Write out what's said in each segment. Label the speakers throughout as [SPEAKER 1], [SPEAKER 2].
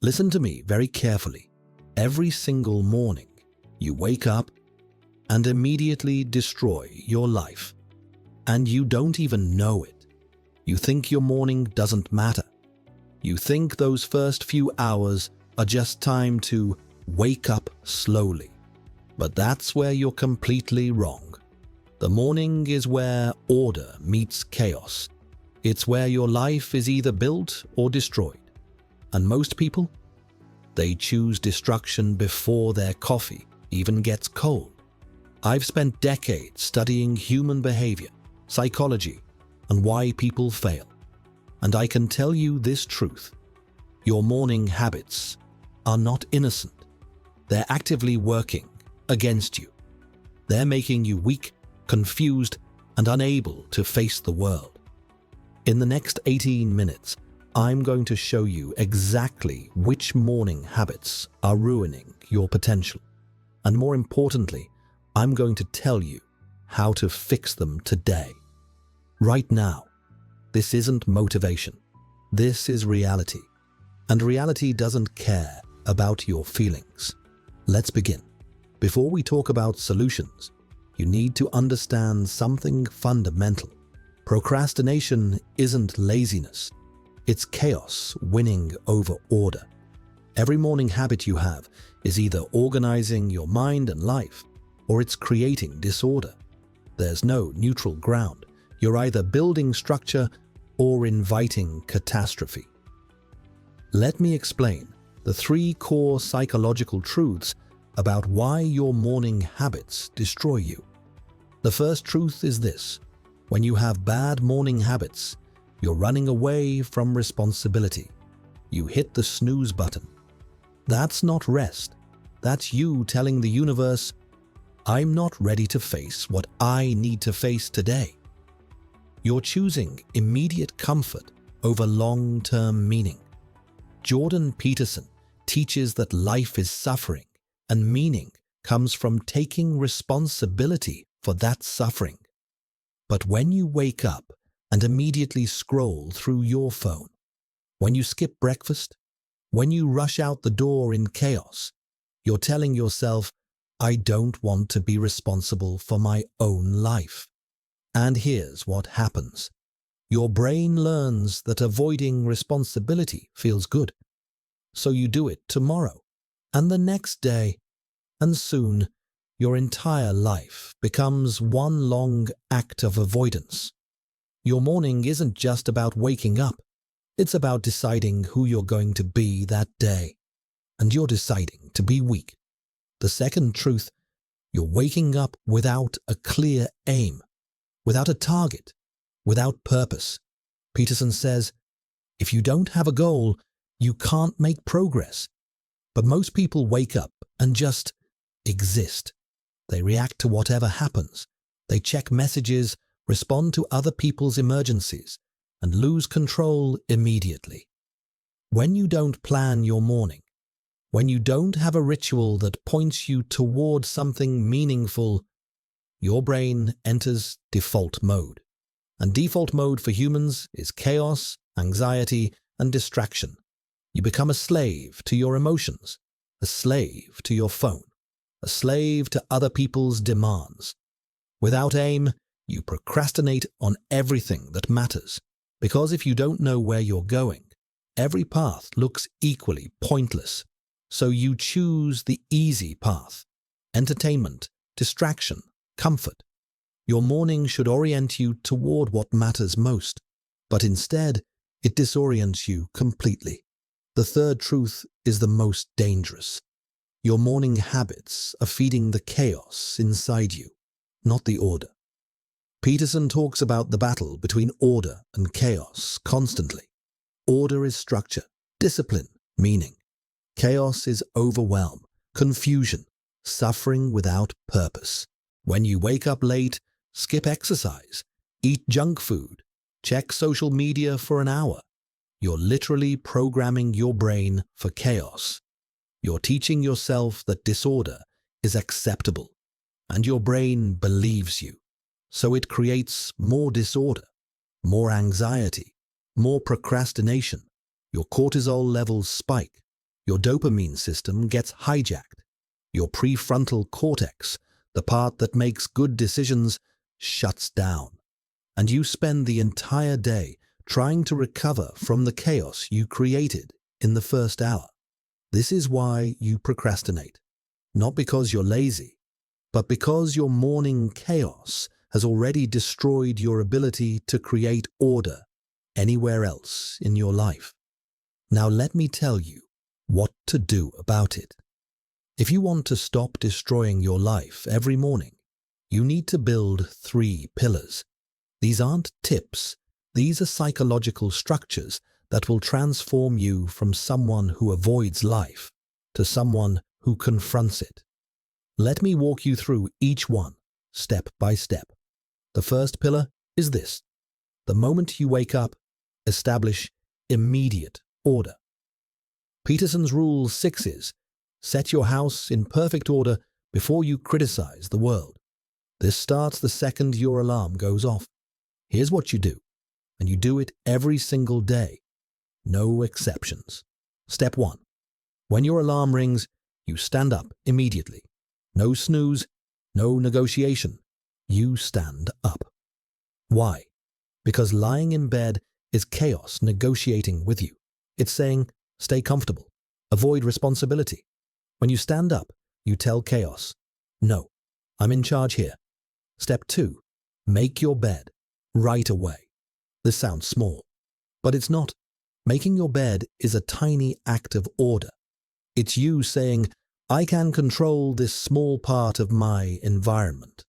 [SPEAKER 1] Listen to me very carefully. Every single morning, you wake up and immediately destroy your life. And you don't even know it. You think your morning doesn't matter. You think those first few hours are just time to wake up slowly. But that's where you're completely wrong. The morning is where order meets chaos. It's where your life is either built or destroyed. And most people, they choose destruction before their coffee even gets cold. I've spent decades studying human behavior, psychology, and why people fail. And I can tell you this truth. Your morning habits are not innocent. They're actively working against you. They're making you weak, confused, and unable to face the world. In the next 18 minutes, I'm going to show you exactly which morning habits are ruining your potential. And more importantly, I'm going to tell you how to fix them today. Right now. This isn't motivation. This is reality. And reality doesn't care about your feelings. Let's begin. Before we talk about solutions, you need to understand something fundamental. Procrastination isn't laziness. It's chaos winning over order. Every morning habit you have is either organizing your mind and life, or it's creating disorder. There's no neutral ground. You're either building structure or inviting catastrophe. Let me explain the 3 core psychological truths about why your morning habits destroy you. The first truth is this: when you have bad morning habits, you're running away from responsibility. You hit the snooze button. That's not rest. That's you telling the universe, I'm not ready to face what I need to face today. You're choosing immediate comfort over long-term meaning. Jordan Peterson teaches that life is suffering and meaning comes from taking responsibility for that suffering. But when you wake up and immediately scroll through your phone, when you skip breakfast, when you rush out the door in chaos, you're telling yourself, I don't want to be responsible for my own life. And here's what happens. Your brain learns that avoiding responsibility feels good. So you do it tomorrow, and the next day, and soon your entire life becomes one long act of avoidance. Your morning isn't just about waking up. It's about deciding who you're going to be that day. And you're deciding to be weak. The second truth, you're waking up without a clear aim, without a target, without purpose. Peterson says, if you don't have a goal, you can't make progress. But most people wake up and just exist. They react to whatever happens. They check messages, respond to other people's emergencies, and lose control immediately. When you don't plan your morning, when you don't have a ritual that points you toward something meaningful, your brain enters default mode. And default mode for humans is chaos, anxiety, and distraction. You become a slave to your emotions, a slave to your phone, a slave to other people's demands. Without aim, you procrastinate on everything that matters. Because if you don't know where you're going, every path looks equally pointless. So you choose the easy path: entertainment, distraction, comfort. Your morning should orient you toward what matters most, but instead, it disorients you completely. The third truth is the most dangerous. Your morning habits are feeding the chaos inside you, not the order. Peterson talks about the battle between order and chaos constantly. Order is structure, discipline, meaning. Chaos is overwhelm, confusion, suffering without purpose. When you wake up late, skip exercise, eat junk food, check social media for an hour, you're literally programming your brain for chaos. You're teaching yourself that disorder is acceptable, and your brain believes you. So it creates more disorder, more anxiety, more procrastination. Your cortisol levels spike, Your dopamine system gets hijacked. Your prefrontal cortex, the part that makes good decisions, shuts down. And you spend the entire day trying to recover from the chaos you created in the first hour. This is why you procrastinate. Not because you're lazy, but because your morning chaos has already destroyed your ability to create order anywhere else in your life. Now let me tell you what to do about it. If you want to stop destroying your life every morning, you need to build 3 pillars. These aren't tips. These are psychological structures that will transform you from someone who avoids life to someone who confronts it. Let me walk you through each one, step by step. The first pillar is this. The moment you wake up, establish immediate order. Peterson's Rule 6 is, set your house in perfect order before you criticize the world. This starts the second your alarm goes off. Here's what you do, and you do it every single day. No exceptions. Step 1. When your alarm rings, you stand up immediately. No snooze, no negotiation. You stand up. Why? Because lying in bed is chaos negotiating with you. It's saying, stay comfortable. Avoid responsibility. When you stand up, you tell chaos, no, I'm in charge here. Step 2. Make your bed right away. This sounds small, but it's not. Making your bed is a tiny act of order. It's you saying, I can control this small part of my environment.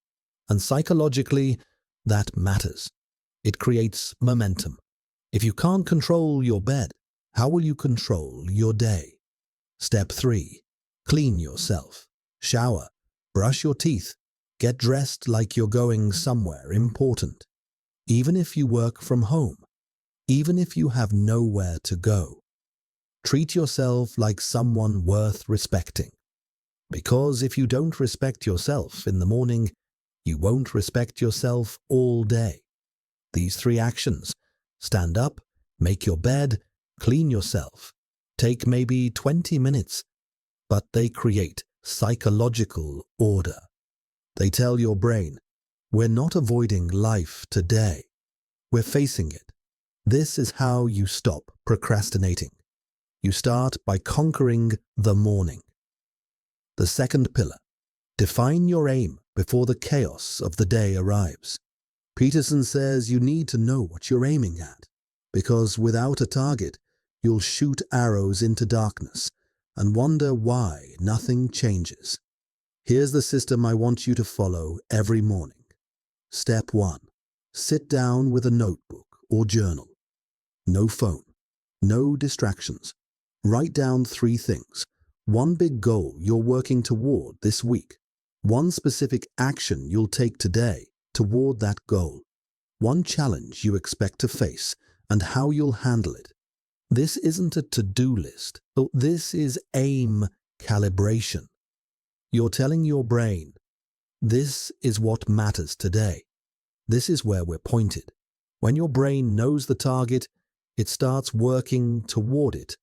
[SPEAKER 1] And psychologically, that matters. It creates momentum. If you can't control your bed, how will you control your day? Step 3. Clean yourself. Shower. Brush your teeth. Get dressed like you're going somewhere important. Even if you work from home. Even if you have nowhere to go. Treat yourself like someone worth respecting. Because if you don't respect yourself in the morning, you won't respect yourself all day. These 3 actions, stand up, make your bed, clean yourself, take maybe 20 minutes, but they create psychological order. They tell your brain, we're not avoiding life today, we're facing it. This is how you stop procrastinating. You start by conquering the morning. The second pillar, define your aim before the chaos of the day arrives. Peterson says you need to know what you're aiming at, because without a target, you'll shoot arrows into darkness and wonder why nothing changes. Here's the system I want you to follow every morning. Step 1. Sit down with a notebook or journal. No phone, no distractions. Write down 3 things. 1 big goal you're working toward this week. 1 specific action you'll take today toward that goal. 1 challenge you expect to face and how you'll handle it. This isn't a to-do list. This is aim calibration. You're telling your brain, this is what matters today. This is where we're pointed. When your brain knows the target, it starts working toward it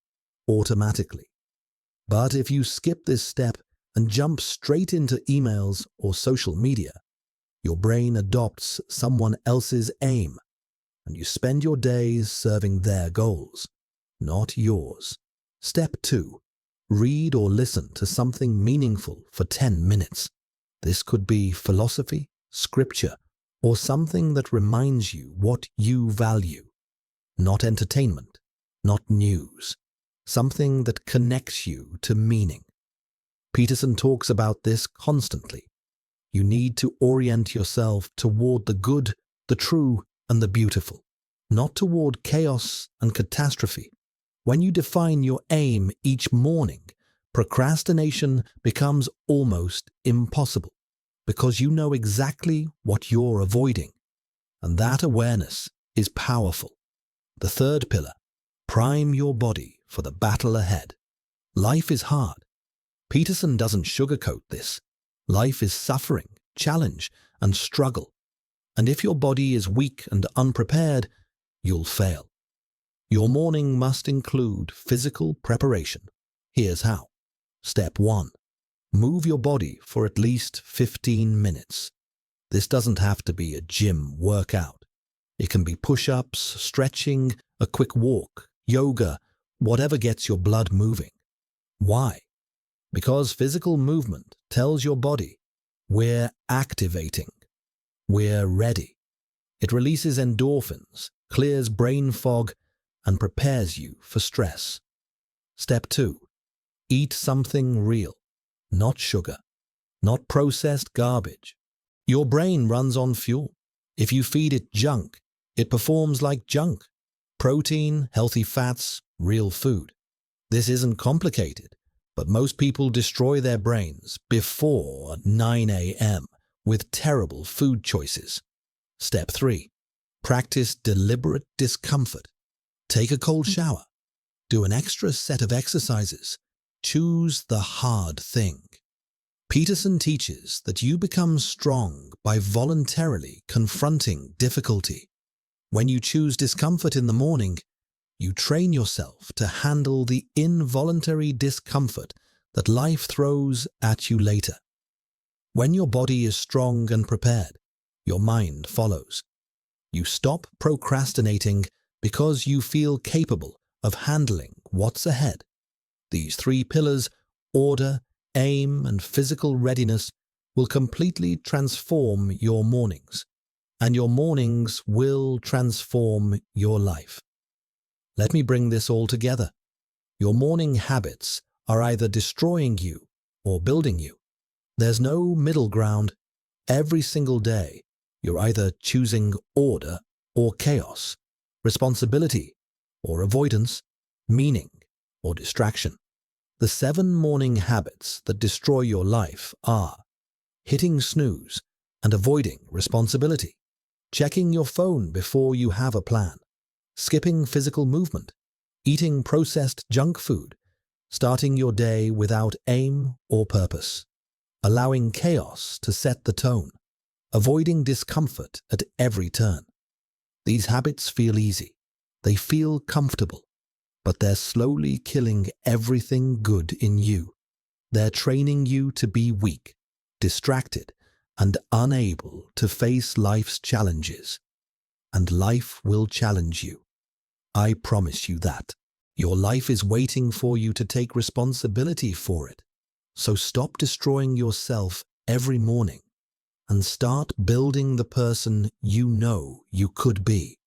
[SPEAKER 1] automatically. But if you skip this step and jump straight into emails or social media, your brain adopts someone else's aim, and you spend your days serving their goals, not yours. Step 2. Read or listen to something meaningful for 10 minutes. This could be philosophy, scripture, or something that reminds you what you value. Not entertainment, not news. Something that connects you to meaning. Peterson talks about this constantly. You need to orient yourself toward the good, the true, and the beautiful, not toward chaos and catastrophe. When you define your aim each morning, procrastination becomes almost impossible because you know exactly what you're avoiding, and that awareness is powerful. The third pillar, prime your body for the battle ahead. Life is hard. Peterson doesn't sugarcoat this. Life is suffering, challenge, and struggle. And if your body is weak and unprepared, you'll fail. Your morning must include physical preparation. Here's how. Step 1. Move your body for at least 15 minutes. This doesn't have to be a gym workout. It can be push-ups, stretching, a quick walk, yoga, whatever gets your blood moving. Why? Because physical movement tells your body, we're activating, we're ready. It releases endorphins, clears brain fog, and prepares you for stress. Step 2. Eat something real, not sugar, not processed garbage. Your brain runs on fuel. If you feed it junk, it performs like junk. Protein, healthy fats, real food. This isn't complicated, but most people destroy their brains before 9 a.m. with terrible food choices. Step 3. Practice deliberate discomfort. Take a cold shower. Do an extra set of exercises. Choose the hard thing. Peterson teaches that you become strong by voluntarily confronting difficulty. When you choose discomfort in the morning, you train yourself to handle the involuntary discomfort that life throws at you later. When your body is strong and prepared, your mind follows. You stop procrastinating because you feel capable of handling what's ahead. These 3 pillars, order, aim, and physical readiness, will completely transform your mornings, and your mornings will transform your life. Let me bring this all together. Your morning habits are either destroying you or building you. There's no middle ground. Every single day, you're either choosing order or chaos, responsibility or avoidance, meaning or distraction. The 7 morning habits that destroy your life are hitting snooze and avoiding responsibility, checking your phone before you have a plan, skipping physical movement, eating processed junk food, starting your day without aim or purpose, allowing chaos to set the tone, avoiding discomfort at every turn. These habits feel easy. They feel comfortable. But they're slowly killing everything good in you. They're training you to be weak, distracted, and unable to face life's challenges. And life will challenge you. I promise you that. Your life is waiting for you to take responsibility for it. So stop destroying yourself every morning and start building the person you know you could be.